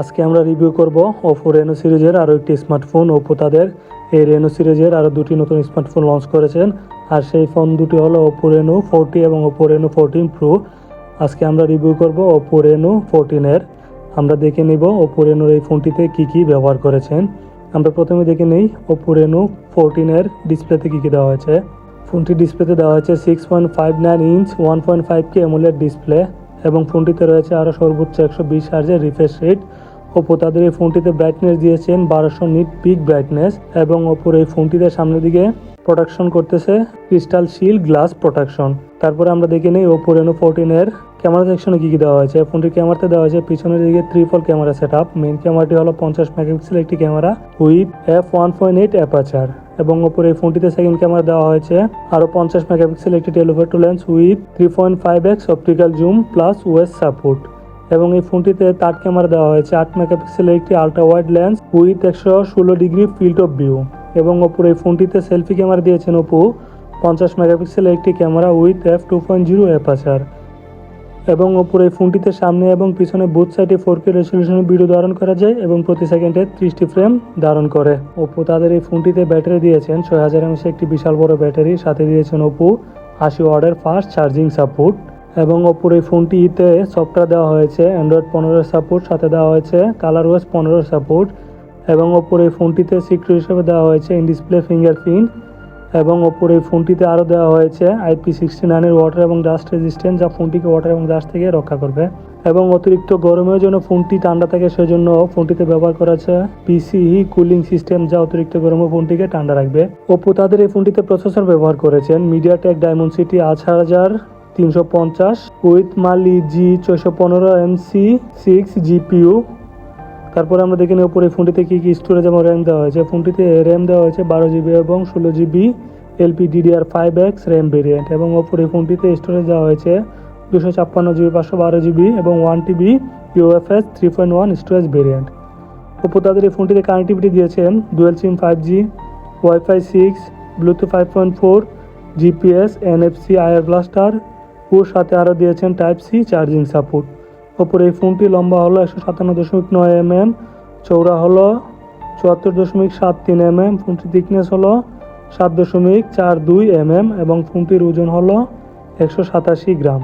আজকে আমরা রিভিউ করব ওপো রেনো সিরিজের আরও একটি স্মার্টফোন। ওপো তাদের এই রেনো সিরিজের আরও দুটি নতুন স্মার্টফোন লঞ্চ করেছেন, আর সেই ফোন দুটি হলো ওপো রেনো 40 এবং ওপো রেনো 14 প্রো। আজকে আমরা রিভিউ করব ওপো রেনো 14-এর। আমরা দেখে নিব ওপো রেনোর এই ফোনটিতে কি কি ব্যবহার করেছেন। আমরা প্রথমে দেখে নিই ওপো রেনো 14-এর ডিসপ্লেতে কী কী দেওয়া হয়েছে। ফোনটির ডিসপ্লেতে দেওয়া হয়েছে 6.59 ইঞ্চ 1.5K অ্যামোলেড ডিসপ্লে এবং ফোনটিতে রয়েছে আরও সর্বোচ্চ 120 হার্জের রিফ্রেশ রেট। ওপো তাদের এই ফোনটিতে ব্রাইটনেস দিয়েছেন 1200 নিট পিক ব্রাইটনেস এবং ওপোর এই ফোনটিতে সামনের দিকে প্রোটেকশন করতেছে ক্রিস্টাল শিল্ড গ্লাস প্রোটেকশন। তারপরে আমরা দেখে নিই ওপো রেনো 14-এর ক্যামেরা সেকশনে কী কী দেওয়া হয়েছে। ফোনটির ক্যামেরাতে দেওয়া হয়েছে পিছনের দিকে triple camera set up. Main ক্যামেরাটি হলো 50 মেগাপিক্সেল একটি ক্যামেরা উইথ f1.8 অ্যাপারচার এবং ওপর এই ফোনটিতে সেকেন্ড ক্যামেরা দেওয়া হয়েছে আরও 50 মেগাপিক্সেল একটি telephoto lens with 3.5x optical zoom plus OS support এবং এই ফোনটিতে থার্ড ক্যামেরা দেওয়া হয়েছে 8 মেগাপিক্সেলের একটি ultra wide lens with 116 degree field of view এবং ওপর এই ফোনটিতে সেলফি ক্যামেরা দিয়েছেন ওপো 50 মেগাপিক্সেলের একটি ক্যামেরা উইথ f2.0 অ্যাপারচার এবং ওপর এই ফোনটিতে সামনে এবং পিছনে বুথ সাইডে 4K রেজলিউশনের ভিডিও ধারণ করা যায় এবং প্রতি সেকেন্ডে 30টি ফ্রেম ধারণ করে। ওপো তাদের এই ফোনটিতে ব্যাটারি দিয়েছেন 6000 mAh একটি বিশাল বড় ব্যাটারি, সাথে দিয়েছেন ওপো 80 ওয়াটের ফাস্ট চার্জিং সাপোর্ট এবং ওপোর এই ফোনটিতে সফটওয়্যার দেওয়া হয়েছে অ্যান্ড্রয়েড 15 সাপোর্ট, সাথে দেওয়া হয়েছে কালারওয়েস 15 সাপোর্ট এবং ওপোর এই ফোনটিতে সিকিউরিটি হিসেবে দেওয়া হয়েছে ইন ডিসপ্লে ফিঙ্গারপ্রিন্ট এবং ওপর এই ফোনটিতে আরও দেওয়া হয়েছে IP69 ওয়াটার এবং ডাস্ট রেজিস্ট্যান্ট, যা ফোনটিকে ওয়াটার এবং ডাস্ট থেকে রক্ষা করবে এবং অতিরিক্ত গরমের জন্য ফোনটি ঠান্ডা থাকে সেজন্য ফোনটিতে ব্যবহার করা হয়েছে PCE কুলিং সিস্টেম, যা অতিরিক্ত গরমে ফোনটিকে ঠান্ডা রাখবে। ওপো তাদের এই ফোনটিতে প্রসেসর ব্যবহার করেছেন MediaTek Dimensity 8350 with Mali G415MC6 GPU। তারপরে আমরা দেখে নিই ওপরে ফোনটিতে কী কী স্টোরেজ এবং র্যাম দেওয়া হয়েছে। ফোনটিতে র্যাম দেওয়া হয়েছে 12GB এবং 16GB LPDDR5X র্যাম ভেরিয়েন্ট এবং ওপরে ফোনটিতে স্টোরেজ দেওয়া হয়েছে 256GB 512GB এবং 1TB UFS 3.1 storage variant. Oppo তাদের এই ফোনটিতে কানেক্টিভিটি দিয়েছেন dual SIM 5G, Wi-Fi 6, Bluetooth 5.4, GPS, NFC, IR blaster ও সাথে আরও দিয়েছেন Type-C চার্জিং সাপোর্ট। ওপর এই ফোনটি লম্বা হলো 157.9 mm, চৌড়া হলো 74.73 mm, ফোনটির থিকনেস হলো 7.42 mm এবং ফোনটির ওজন হলো 187 গ্রাম।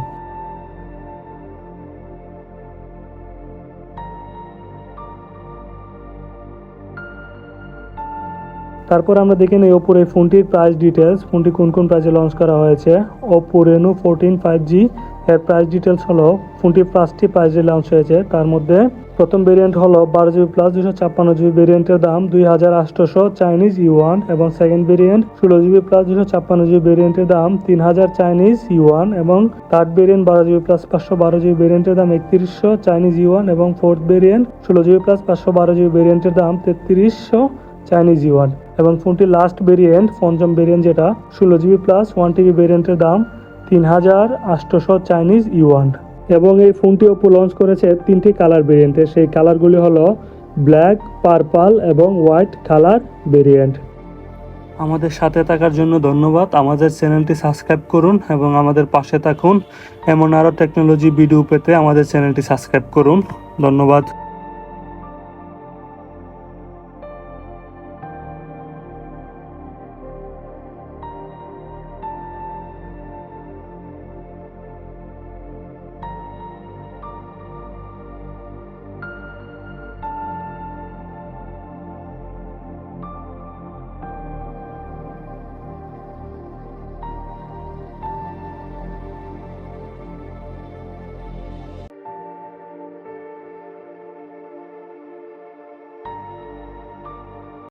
তারপর আমরা দেখে নিই ওপোর এই ফোনটির প্রাইস ডিটেলস। ফোনটি কোন কোন প্রাইসে লঞ্চ করা হয়েছে। ওপো রেনো 14 5G এর প্রাইস ডিটেলস হলো ফোনটি 5টি প্রাইসে লঞ্চ হয়েছে। তার মধ্যে প্রথম ভেরিয়েন্ট হলো 12GB প্লাস 256GB ভেরিয়েন্টের দাম 2800 চাইনিজ ইউয়ান এবং second variant 16GB plus 256GB ভেরিয়েন্টের দাম 3000 চাইনিজ ইউয়ান এবং third variant 12GB plus 512GB ভেরিয়েন্টের দাম 3100 চাইনিজ ইউয়ান এবং fourth variant 16GB plus 512GB ভেরিয়েন্টের দাম 3300 চাইনিজ ইউয়ান এবং ফোনটির লাস্ট ভেরিয়েন্ট পঞ্চম ভেরিয়েন্ট যেটা 16GB প্লাস 1TB ভেরিয়েন্টের দাম 3800 চাইনিজ ইউয়ান এবং এই ফোনটি ওপো লঞ্চ করেছে 3টি কালার ভেরিয়েন্টে। সেই কালারগুলি হলো ব্ল্যাক, পার্পল এবং হোয়াইট কালার ভেরিয়েন্ট। আমাদের সাথে থাকার জন্য ধন্যবাদ। আমাদের চ্যানেলটি সাবস্ক্রাইব করুন এবং আমাদের পাশে থাকুন। এমন আরও টেকনোলজি ভিডিও পেতে আমাদের চ্যানেলটি সাবস্ক্রাইব করুন। ধন্যবাদ।